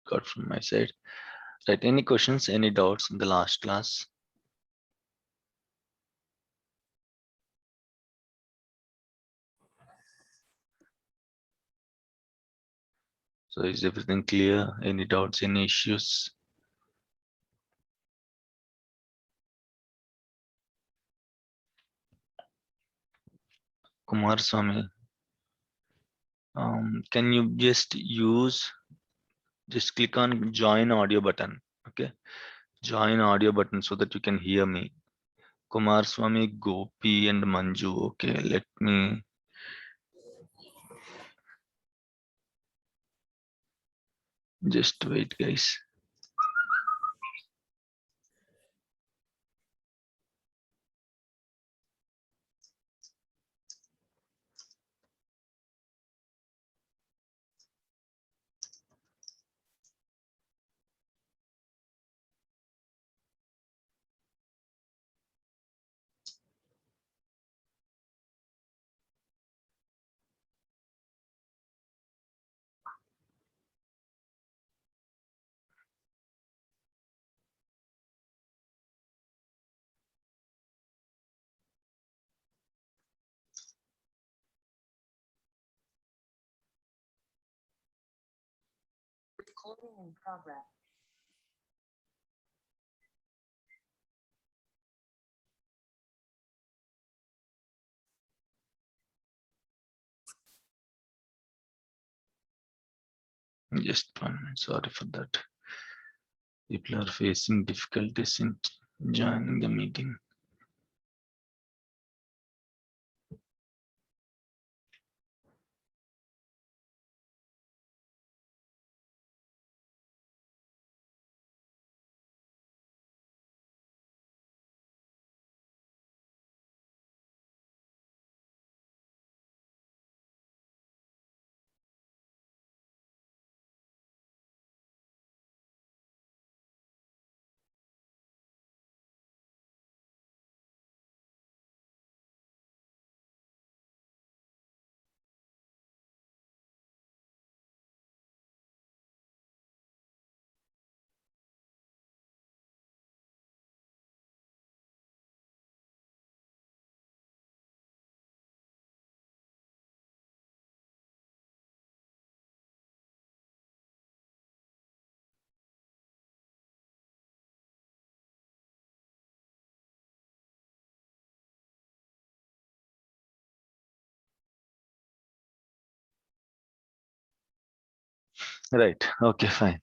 got from my side. Right, any questions, any doubts in the last class? So is everything clear? Any doubts, any issues? Kumar Swami, can you just click on join audio button, okay? Join audio button so that you can hear me. Kumar Swami, Gopi and Manju, okay, let me. Just wait, guys. Recording in progress. Just 1 minute, sorry for that. People are facing difficulties in joining the meeting. Right, okay, fine.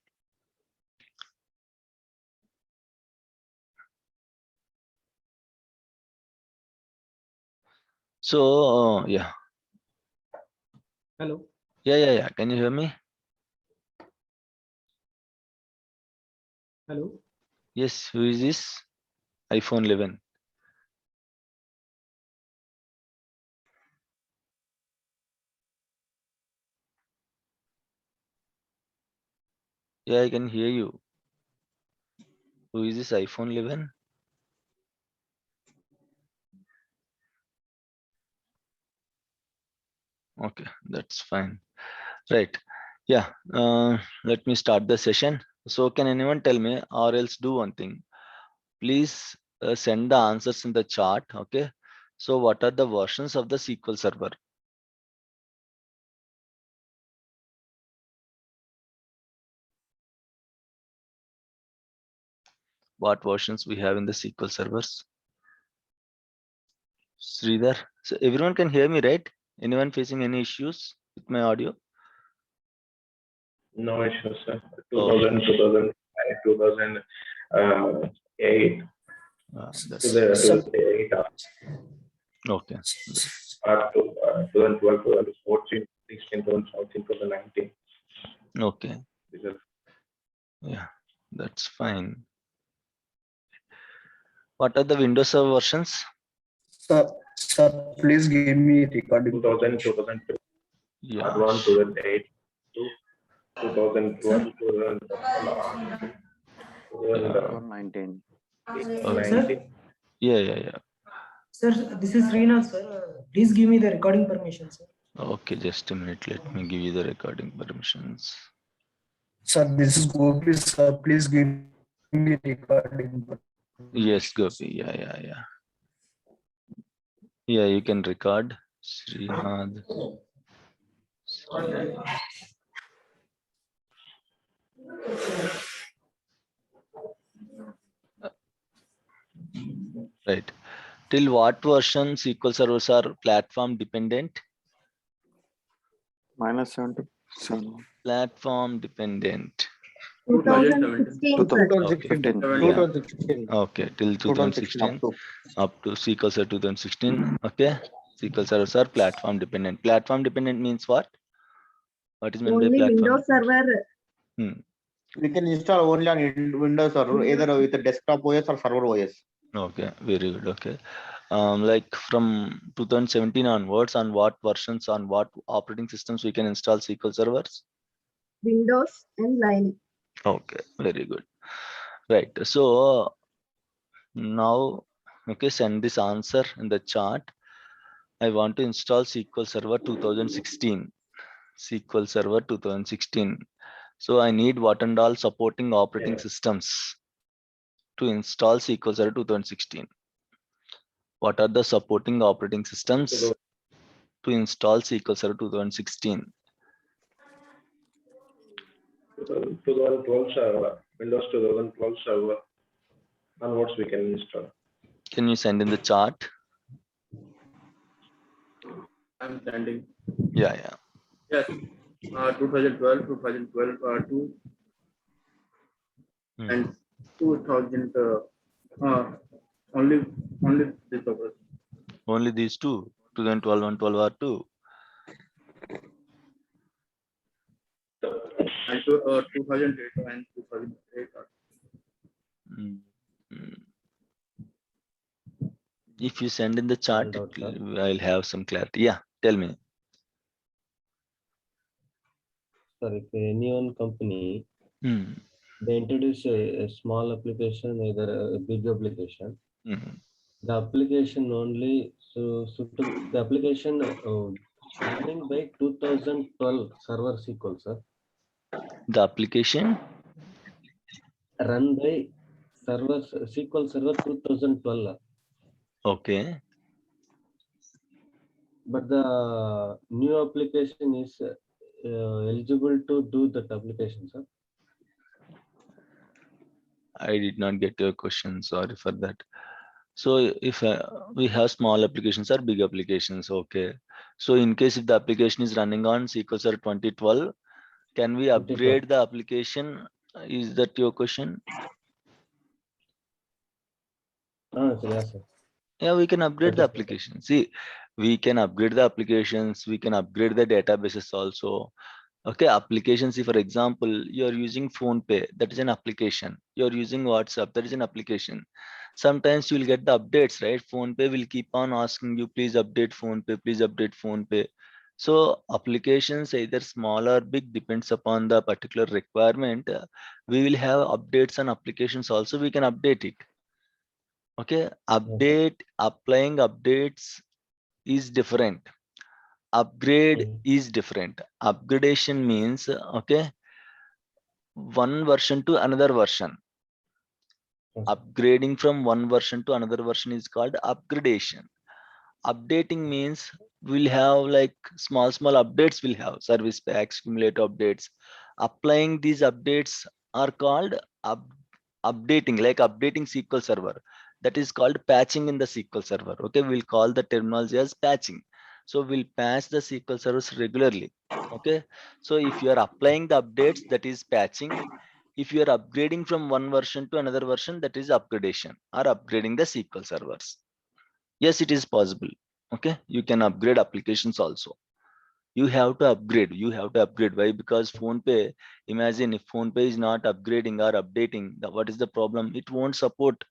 So, yeah. Hello. Yeah. Can you hear me? Hello. Yes, who is this? iPhone 11. Yeah, I can hear you. Who is this iPhone 11? Okay, that's fine. Right. Yeah, let me start the session. So can anyone tell me, or else do one thing? Please send the answers in the chat, okay? So what are the versions of the SQL Server? What versions we have in the SQL servers? Sridhar, so everyone can hear me, right? Anyone facing any issues with my audio? No issues, sir. Oh. 2000, 2005, 2008. That's To the 8 okay. 2012, 2014, 16, 2014, 2019. Okay. Yeah, that's fine. What are the Windows Server versions? Sir, please give me recording. 2000, 2002. Yeah. Advanced 2008 to 2012, 19. 2019. Yeah. Sir, this is Srinath, sir. Please give me the recording permission, sir. Okay, just a minute. Let me give you the recording permissions. Sir, this is Gopi, sir. Please give me recording. Yes, Gopi. Yeah. Yeah, you can record. Srinath. Right. Till what version SQL servers are platform dependent? -77. Platform dependent. 2016, sir. 2016. 2016. Okay, till 2016 2016 up to SQL Server 2016. Okay, SQL servers are platform dependent. Platform dependent means what? What is meant by Only platform? Windows Server. We can install only on Windows server, either with a desktop OS or server OS. Okay, very good. Okay. Like from 2017 onwards, on what versions, on what operating systems we can install SQL servers? Windows and Linux. Okay, very good. Right. So now, okay, send this answer in the chat. I want to install SQL Server 2016. SQL Server 2016. So I need what and all supporting operating systems to install SQL Server 2016. What are the supporting operating systems to install SQL Server 2016? 2012 server, Windows 2012 server. Onwards we can install. Can you send in the chart? I'm sending. Yeah. Yes. 2012, 2 Hmm. and 2000. Only this purpose. Only these two, 2012 and 12 are two. And 2008 and 2008. Mm, If you send in the chart, Found out, sir. I'll have some clarity. Yeah, tell me. Sir, if any one company, they introduce a small application, either a big application, the application only, the application running by 2012 server SQL, sir. The application? Run by server SQL Server 2012. Okay. But the new application is eligible to do that application, sir. I did not get your question. Sorry for that. So if we have small applications or big applications, okay. So in case if the application is running on SQL Server 2012, can we upgrade the application? Is that your question? Yes, sir. Yeah, we can upgrade the application. See, we can upgrade the applications. We can upgrade the databases also. Okay, applications. See, for example, you're using PhonePe, that is an application. You're using WhatsApp, that is an application. Sometimes you'll get the updates, right? PhonePe will keep on asking you, please update PhonePe, please update PhonePe. So applications, either small or big, depends upon the particular requirement. We will have updates on applications also. We can update it. Okay, applying updates is different. Upgrade is different. Upgradation means, okay, one version to another version. Upgrading from one version to another version is called upgradation. Updating means we'll have like small updates, will have service packs, cumulative updates. Applying these updates are called updating, like updating SQL Server. That is called patching in the SQL Server. Okay, we'll call the terminology as patching. So we'll patch the SQL servers regularly. Okay, so if you are applying the updates, that is patching. If you are upgrading from one version to another version, that is upgradation or upgrading the SQL servers. Yes, it is possible. Okay, you can upgrade applications also. You have to upgrade. Why? Because PhonePe, imagine if PhonePe is not upgrading or updating, what is the problem? It won't support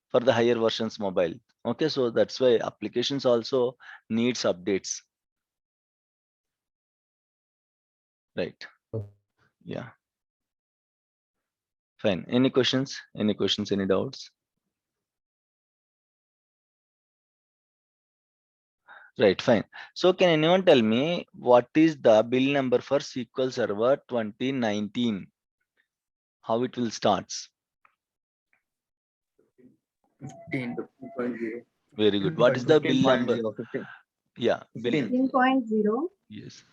for the higher versions mobile. Okay, so that's why applications also needs updates. Right. Yeah. Fine. Any questions? Any doubts? Right, fine. So can anyone tell me what is the bill number for SQL Server 2019? how it will starts? 15.0. Very good. What is the bill number? 15. Yeah, bill. 15.0 Yes.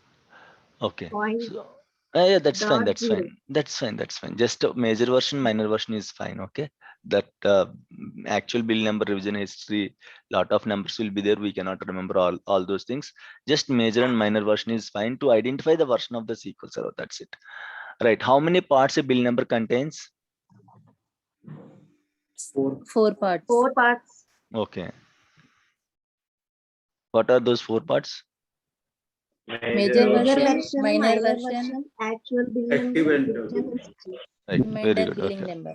Okay. point So, yeah, that's fine. dot That's zero. fine. That's fine. That's fine. Just a major version, minor version is fine. Okay. That actual bill number, revision history, lot of numbers will be there. We cannot remember all those things. Just major and minor version is fine to identify the version of the SQL Server. That's it. Right. How many parts a bill number contains? 4 parts. 4 parts. Okay. What are those 4 parts? Major Major version, version, minor minor version, version, actual bill Active number, and revision history. Right. Very remainder good. billing Okay. number.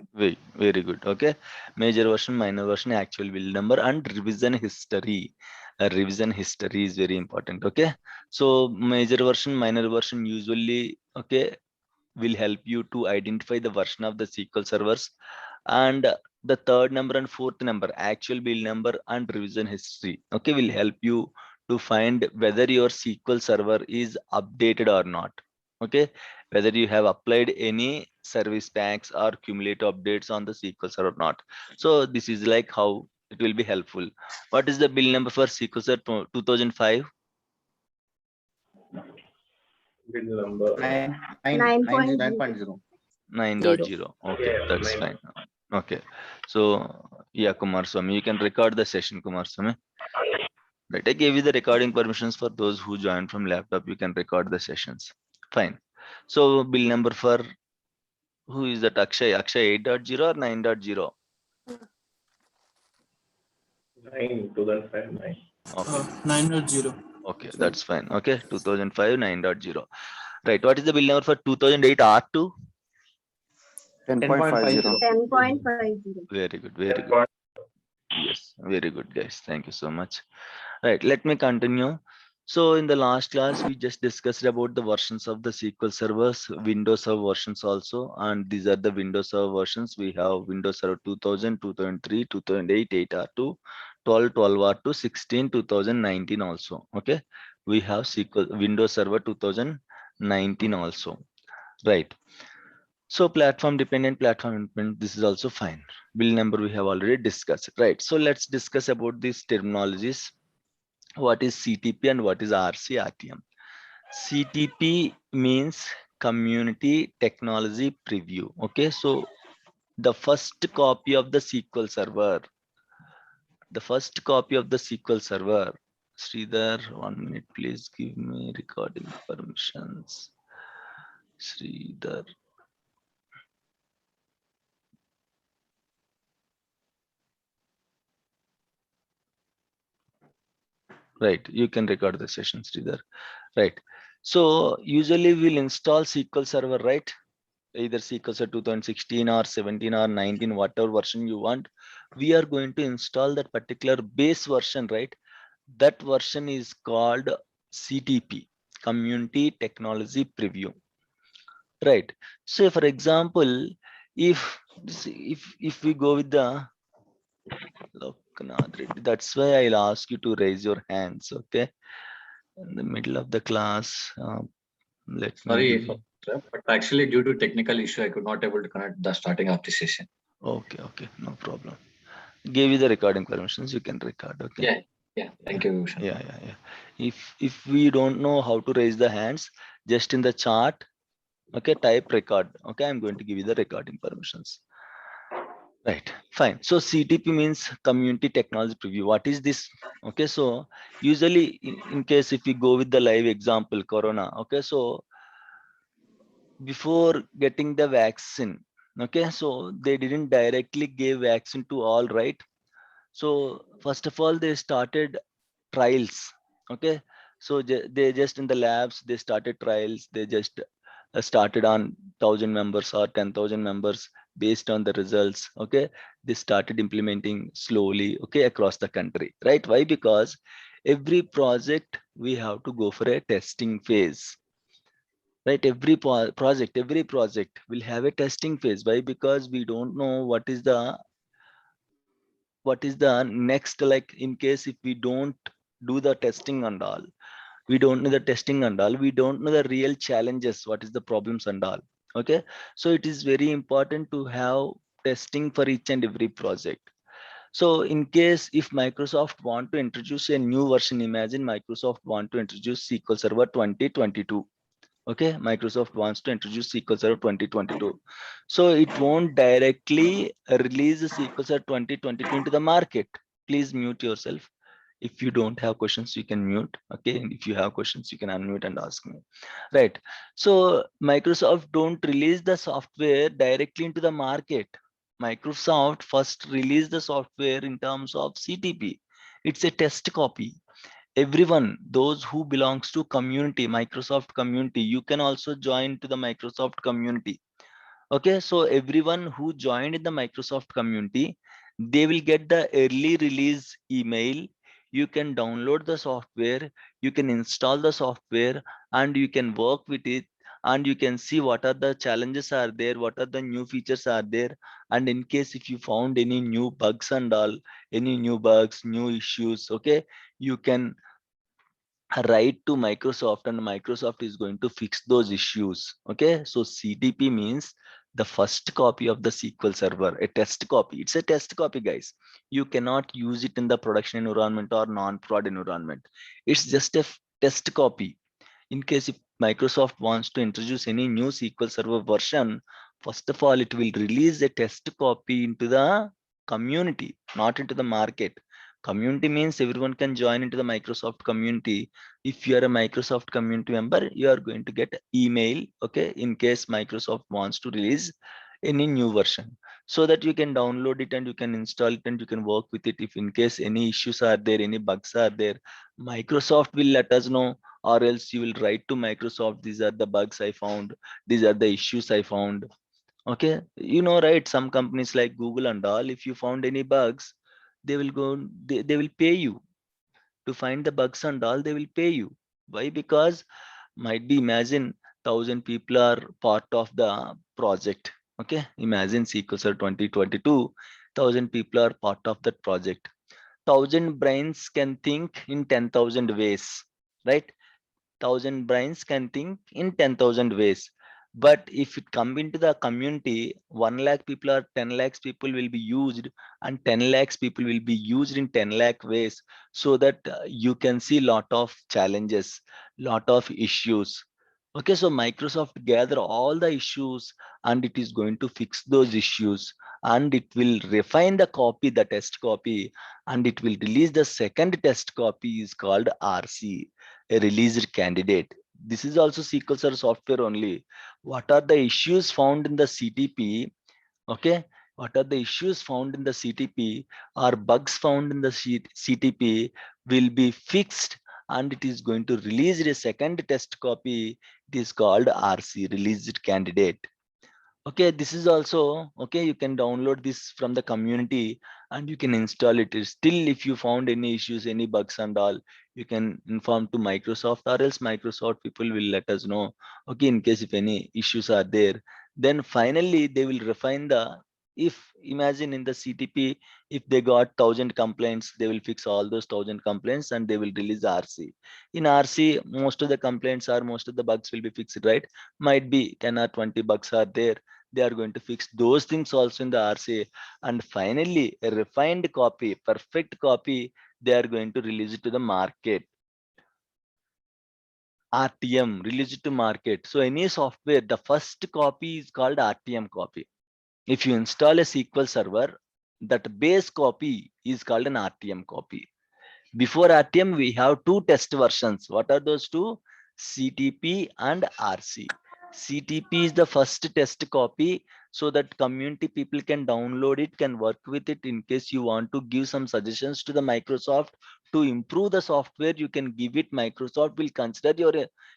Very good. Okay. Major version, minor version, actual bill number, and revision history. Revision history is very important. Okay. So major version, minor version usually, okay, will help you to identify the version of the SQL servers, and the third number and fourth number, actual bill number and revision history, okay, will help you to find whether your SQL server is updated or not. Okay, whether you have applied any service packs or cumulative updates on the SQL server or not. So this is like how it will be helpful. What is the bill number for SQL server 2005? Bill number. 9.0. 9.0. Okay, Yeah, that's 9. fine. Okay, so yeah, Kumar Swami, you can record the session, Kumar Swami. Right, I gave you the recording permissions for those who joined from laptop. You can record the sessions. Fine. So bill number for who is that? Akshay 8.0 or 9.0? 9, 2005, 9. Okay, 9.0. okay, that's fine. Okay, 2005 9.0. Right, what is the bill number for 2008 R2? 10.50. 10.50. Very good, very good. Yes, very good, guys. Thank you so much. Right, let me continue. So in the last class, we just discussed about the versions of the SQL servers, Windows Server versions also, and these are the Windows Server versions. We have Windows Server 2000, 2003, 2008, 8R2, 12, 12R2, 16, 2019 also. Okay, we have SQL Windows Server 2019 also. Right. So platform independent, this is also fine. Bill number we have already discussed, right? So let's discuss about these terminologies. What is CTP and what is RC RTM? CTP means Community Technology Preview. Okay, so the first copy of the SQL server, Sridhar, 1 minute, please give me recording permissions. Sridhar. Right, you can record the session, Sridhar. Right. So usually we'll install SQL Server, right? Either SQL Server 2016 or 17 or 19, whatever version you want. We are going to install that particular base version, right? That version is called CTP, Community Technology Preview. Right. So for example, if we go with the Loknath Reddy, that's why I'll ask you to raise your hands, okay? In the middle of the class, let Sorry, me. but actually due to technical issue, I could not able to connect the starting of the session. Okay, no problem. Gave you the recording permissions, you can record, okay? Yeah. Thank you, Bhushan. Yeah. If we don't know how to raise the hands, just in the chat, okay, type record. Okay, I'm going to give you the recording permissions. Right, fine. So CTP means Community Technology Preview. What is this? Okay, so usually in case if we go with the live example, Corona, okay, so before getting the vaccine, okay, so they didn't directly give vaccine to all, right? So first of all, they started trials. Okay, so they just in the labs, they started trials. They just started on 1,000 members or 10,000 members based on the results. Okay, they started implementing slowly, okay, across the country, right? Why? Because every project we have to go for a testing phase, right? Every project will have a testing phase. Why? Because we don't know what is the next, like in case if we don't do the testing and all, we don't know the real challenges, what is the problems and all. Okay, so it is very important to have testing for each and every project. So in case if Microsoft want to introduce a new version, imagine Microsoft want to introduce SQL Server 2022. Okay, Microsoft wants to introduce SQL Server 2022. So it won't directly release the SQL Server 2022 into the market. Please mute yourself. If you don't have questions, you can mute. Okay, and if you have questions, you can unmute and ask me. Right. So Microsoft don't release the software directly into the market. Microsoft first release the software in terms of CTP. It's a test copy. Everyone, those who belongs to community, Microsoft community, you can also join to the Microsoft community. Okay, so everyone who joined in the Microsoft community, they will get the early release email. You can download the software, you can install the software, and you can work with it, and you can see what are the challenges are there, what are the new features are there. And in case if you found any new bugs and all, any new bugs, new issues, okay, you can write to Microsoft, and Microsoft is going to fix those issues. Okay, so CTP means the first copy of the SQL Server, a test copy. It's a test copy, guys. You cannot use it in the production environment or non-prod environment. It's just a test copy. In case if Microsoft wants to introduce any new SQL Server version, first of all, it will release a test copy into the community, not into the market. Community means everyone can join into the Microsoft community. If you are a Microsoft community member, you are going to get email, okay, in case Microsoft wants to release any new version, so that you can download it and you can install it and you can work with it. If in case any issues are there, any bugs are there, Microsoft will let us know, or else you will write to Microsoft, these are the bugs I found, these are the issues I found. Okay, you know, right, some companies like Google and all, if you found any bugs, they will go, they will pay you to find the bugs and all, they will pay you. Why? Because might be, imagine 1,000 people are part of the project. Okay, imagine SQL Server 2022, 1,000 people are part of that project. 1,000 brains can think in 10,000 ways, right? 1,000 brains can think in 10,000 ways. But if it come into the community, 1 lakh people or 10 lakhs people will be used, and 10 lakhs people will be used in 10 lakh ways, so that you can see lot of challenges, lot of issues. Okay, so Microsoft gather all the issues and it is going to fix those issues, and it will refine the copy, the test copy, and it will release the second test copy is called RC, a released candidate. This is also SQL Server software only. What are the issues found in the CTP? Okay, what are the issues found in the CTP or bugs found in the CTP will be fixed, and it is going to release a second test copy. It is called RC, released candidate. Okay, this is also okay. You can download this from the community and you can install it. Still, if you found any issues, any bugs and all, you can inform to Microsoft, or else Microsoft people will let us know. Okay, in case if any issues are there, then finally they will refine the. If imagine in the CTP, if they got 1,000 complaints, they will fix all those 1,000 complaints and they will release RC. In RC, most of the complaints are, most of the bugs will be fixed, right? Might be 10 or 20 bugs are there, they are going to fix those things also in the RCA. And finally, a refined copy, perfect copy, they are going to release it to the market. RTM, release it to market. So any software, the first copy is called RTM copy. If you install a SQL Server, that base copy is called an RTM copy. Before RTM, we have two test versions. What are those two? CTP and RC. CTP is the first test copy, so that community people can download it, can work with it. In case you want to give some suggestions to the Microsoft to improve the software, you can give it. Microsoft will consider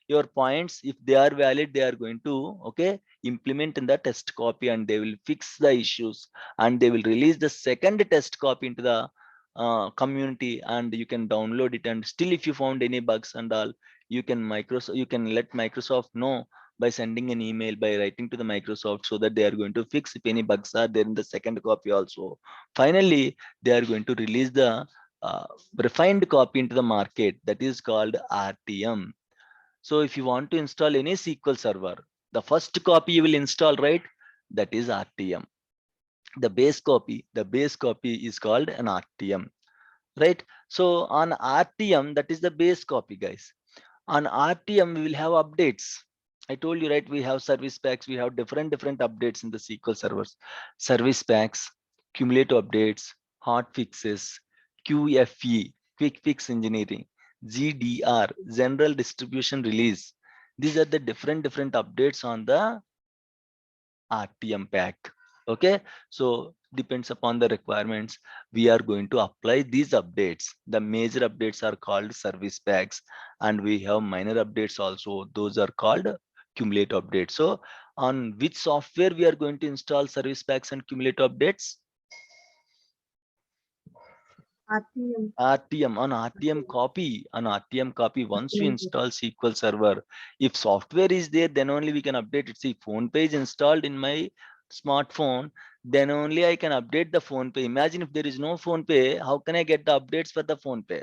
your points. If they are valid, they are going to implement in the test copy, and they will fix the issues, and they will release the second test copy into the community, and you can download it. And still, if you found any bugs and all, you can let Microsoft know by sending an email, by writing to the Microsoft, so that they are going to fix if any bugs are there in the second copy also. Finally, they are going to release the refined copy into the market, that is called RTM. So if you want to install any SQL Server, The first copy you will install, right? That is RTM. The base copy is called an RTM, right? So on RTM, that is the base copy, guys. On RTM, we will have updates. I told you, right? We have service packs. We have different updates in the SQL servers. Service packs, cumulative updates, hot fixes, QFE, quick fix engineering, GDR, general distribution release. These are the different updates on the RTM pack. Okay, so depends upon the requirements, we are going to apply these updates. The major updates are called service packs, and we have minor updates also. Those are called cumulative updates. So on which software we are going to install service packs and cumulative updates? RTM. RTM. On RTM copy, once you install SQL Server, if software is there, then only we can update it. See, phone page installed in my smartphone, then only I can update the phone pay. Imagine if there is no phone pay, how can I get the updates for the phone pay?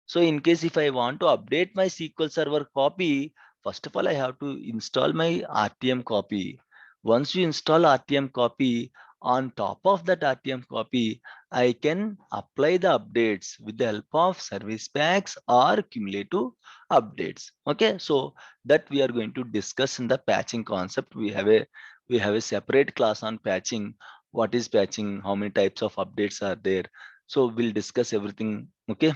So in case if I want to update my SQL Server copy, first of all, I have to install my RTM copy. Once you install RTM copy, on top of that RTM copy, I can apply the updates with the help of service packs or cumulative updates. Okay, so that we are going to discuss in the patching concept. We have a separate class on patching. What is patching? How many types of updates are there? So we'll discuss everything. Okay,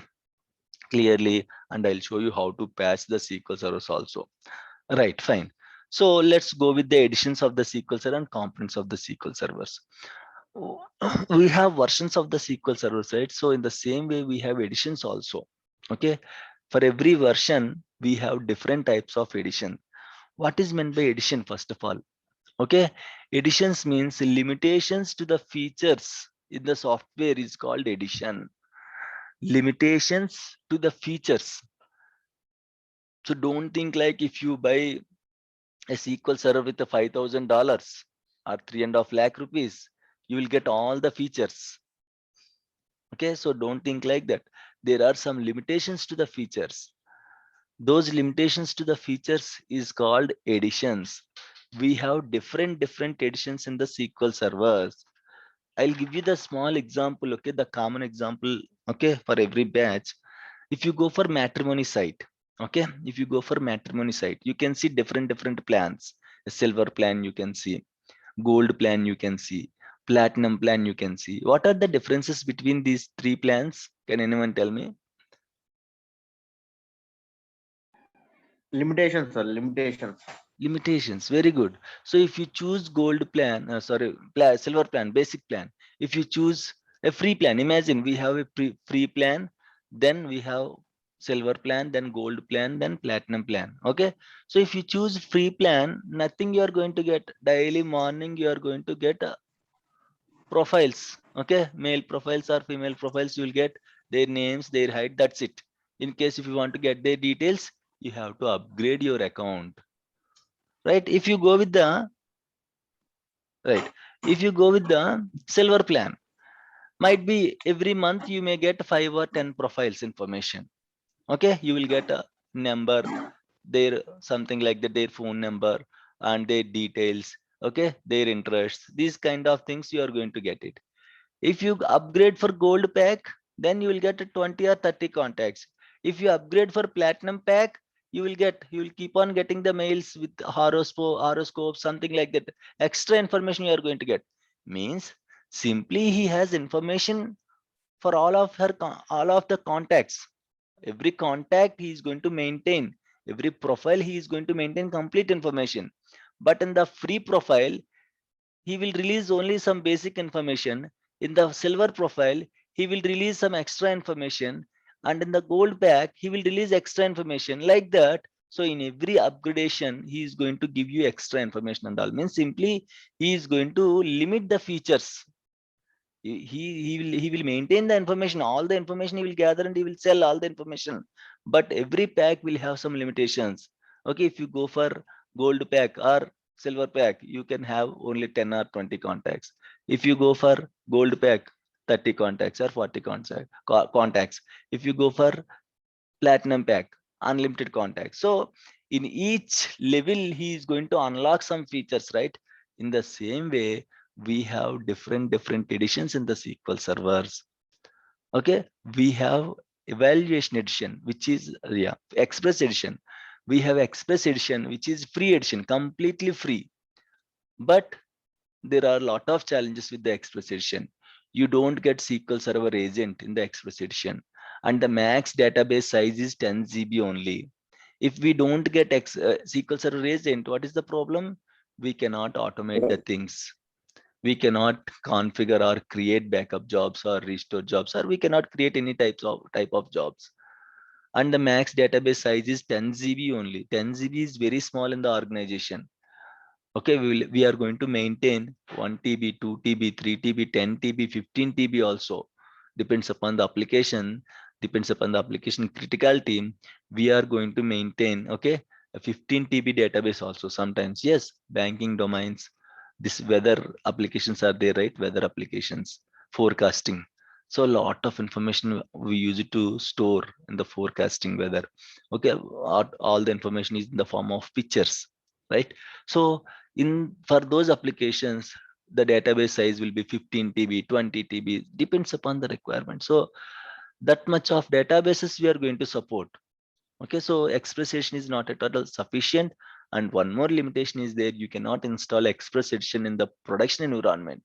clearly, and I'll show you how to patch the SQL servers also. Right, fine. So let's go with the editions of the SQL server and components of the SQL servers. We have versions of the SQL servers, right? So in the same way, we have editions also. Okay, for every version, we have different types of edition. What is meant by edition, first of all? Okay, editions means limitations to the features in the software is called edition. Limitations to the features. So don't think like if you buy a SQL server with a $5,000 or 3.5 lakh rupees, you will get all the features. Okay, so don't think like that. There are some limitations to the features. Those limitations to the features is called editions. We have different editions in the SQL servers. I'll give you the small example, okay, the common example, okay, for every batch. If you go for matrimony site, okay, if you go for matrimony site, you can see different plans. A silver plan you can see, gold plan you can see, platinum plan you can see. What are the differences between these three plans? Can anyone tell me? Limitations, sir. Limitations. Very good. So if you choose gold plan, silver plan, basic plan, if you choose a free plan, imagine we have a free plan, then we have silver plan, then gold plan, then platinum plan. Okay, so if you choose free plan, nothing you are going to get. Daily morning you are going to get profiles. Okay, male profiles or female profiles, you will get their names, their height, that's it. In case if you want to get their details, you have to upgrade your account. Right, if you go with the silver plan, might be every month you may get 5 or 10 profiles information. Okay, you will get a number, their something like that, their phone number and their details, okay, their interests, these kind of things you are going to get it. If you upgrade for gold pack, then you will get 20 or 30 contacts. If you upgrade for platinum pack, you will keep on getting the mails with horoscope, something like that. Extra information you are going to get. Means simply he has information for all of the contacts. Every contact he is going to maintain, every profile he is going to maintain complete information. But in the free profile, he will release only some basic information. In the silver profile, he will release some extra information, and in the gold pack, he will release extra information like that. So in every upgradation, he is going to give you extra information, and all means simply he is going to limit the features. He will maintain the information, all the information he will gather, and he will sell all the information. But every pack will have some limitations. Okay, if you go for gold pack or silver pack, you can have only 10 or 20 contacts. If you go for gold pack, 30 contacts or 40 contacts. If you go for platinum pack, unlimited contacts. So In each level, he is going to unlock some features, right? In the same way, we have different editions in the SQL servers. Okay, we have evaluation edition, which is express edition. We have express edition, which is free edition, completely free. But there are a lot of challenges with the express edition. You don't get SQL Server agent in the express edition, and the max database size is 10 GB only. If we don't get SQL Server agent, what is the problem? We cannot automate the things. We cannot configure or create backup jobs or restore jobs, or we cannot create any type of jobs. And the max database size is 10 GB only. 10 GB is very small in the organization. Okay, we are going to maintain 1 TB, 2 TB, 3 TB, 10 TB, 15 TB also. Depends upon the application, depends upon the application criticality. We are going to maintain, okay, a 15 TB database also sometimes. Yes, banking domains, this weather applications are there, right? Weather applications, forecasting. So a lot of information we use it to store in the forecasting weather. Okay, all the information is in the form of pictures, right? So for those applications, the database size will be 15 TB, 20 TB, depends upon the requirement. So that much of databases we are going to support. Okay, so Express Edition is not at all sufficient. And one more limitation is there: you cannot install Express Edition in the production environment.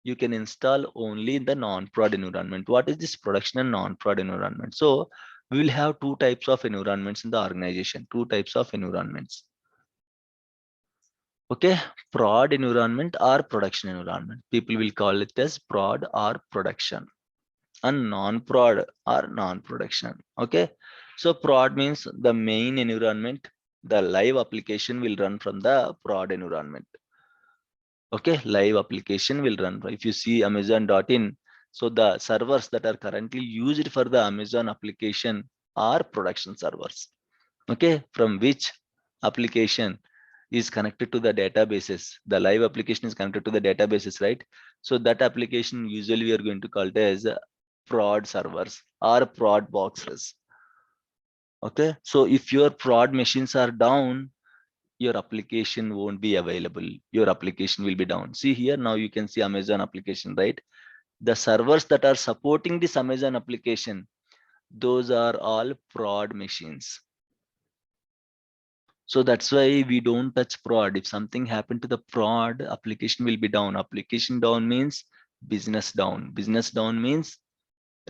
You can install only in the non-prod environment. What is this production and non-prod environment? So we will have two types of environments in the organization, two types of environments. Okay, prod environment or production environment. People will call it as prod or production, and non-prod or non-production. Okay, so prod means the main environment, the live application will run from the prod environment. Okay, live application will run. If you see Amazon.in, so the servers that are currently used for the Amazon application are production servers. Okay, from which application is connected to the databases. The live application is connected to the databases, right? So that application usually we are going to call it as prod servers or prod boxes. Okay, so if your prod machines are down, your application won't be available. Your application will be down. See here, now you can see Amazon application, right? The servers that are supporting this Amazon application, those are all prod machines. So that's why we don't touch prod. If something happened to the prod, application will be down. Application down means business down. Business down means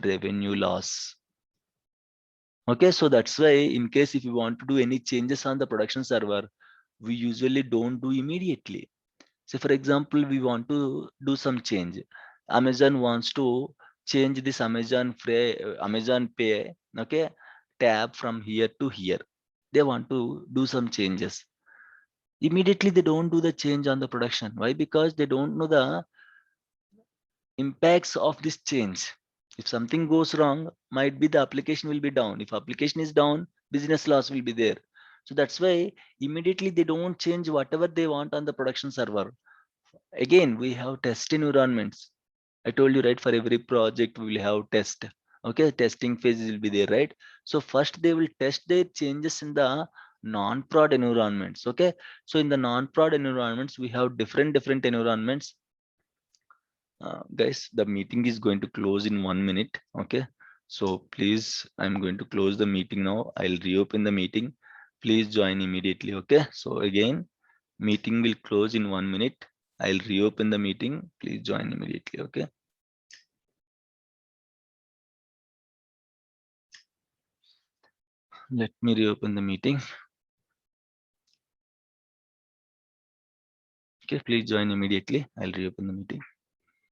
revenue loss. Okay, so that's why in case if you want to do any changes on the production server, we usually don't do immediately. So for example, we want to do some change. Amazon wants to change this Amazon Pay, okay, tab from here to here. They want to do some changes. Immediately they don't do the change on the production. Why? Because they don't know the impacts of this change. If something goes wrong, might be the application will be down. If application is down, business loss will be there. So that's why immediately they don't change whatever they want on the production server. Again, we have test environments. I told you, right? For every project, we will have test. Okay, testing phases will be there, right? So first they will test their changes in the non-prod environments. Okay, so in the non-prod environments, we have different environments. Guys, the meeting is going to close in 1 minute. Okay, so please, I'm going to close the meeting now. I'll reopen the meeting. Please join immediately. Okay, so again, meeting will close in 1 minute. I'll reopen the meeting. Please join immediately. Okay. Let me reopen the meeting. Okay, please join immediately. I'll reopen the meeting.